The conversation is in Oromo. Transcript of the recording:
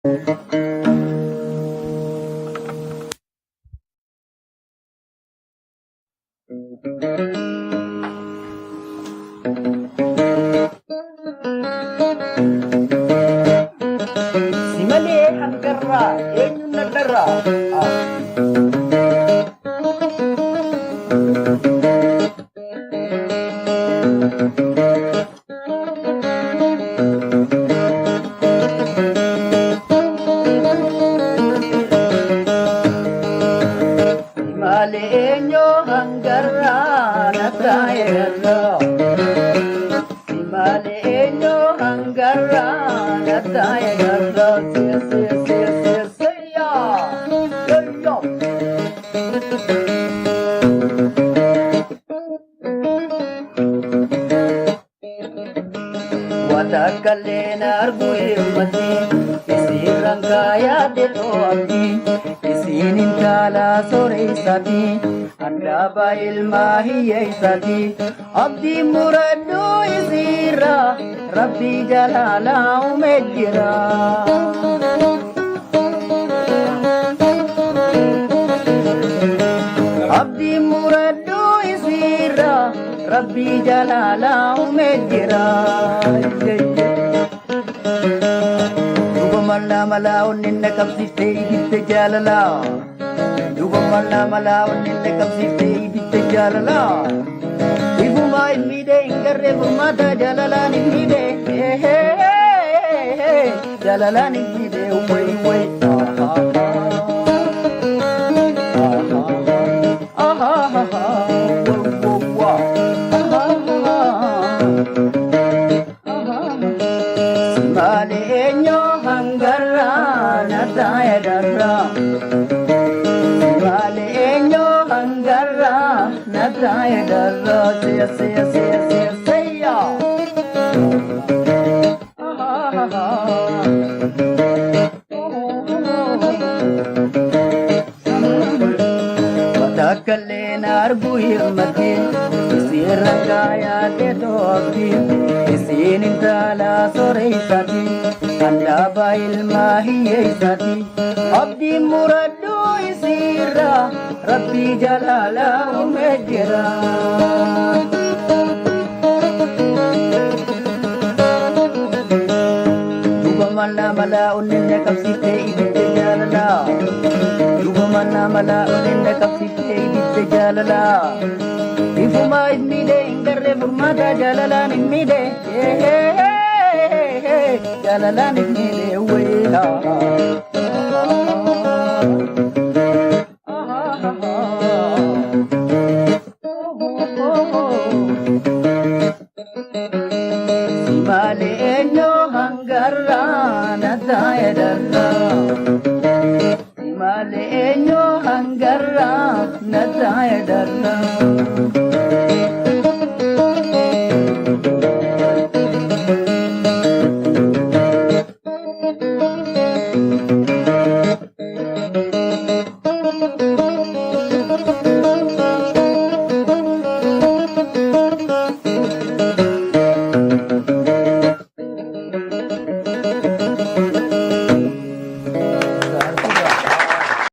Simale hanggarra eenyuun nadharra Simale eenyu hanggarra nadhaayerra Simale eenyu hanggarra nadhaayerra Siya yo Watakalena argu hirmati Isirang kaya dito abdi Isinin kala sore isati Andaba ilmahiya isati Abdi muradu isira Rabbi jalala umejira Abdi muradu isira Rabbi jalala umejira Dugumalla malaun ninna kapsifte iditte jalala Dugumalla malaun ninna kapsifte iditte jalala Ibuma imide ingarre bumata jalala nimide Jalala nimide way Simale eenyu hanggarra nadhaayerra Simale eenyu hanggarra nadhaayerra Siya Watakalena argu hirmati Isirang kaya dito abdi Isinin tala sore isati Andaba ilmahiya isati Abdi muradu isira Rabbi jalala umejira Dugumalla malaun ninna kapsifte iditte jalala Dugumalla malaun ninna kapsifte iditte jalala Ifuma imide ingarre furmata jalala nimide Jalala nimide wela Simale eenyu hanggarra nadhaayerra Simale eenyu hanggarra nadhaayerra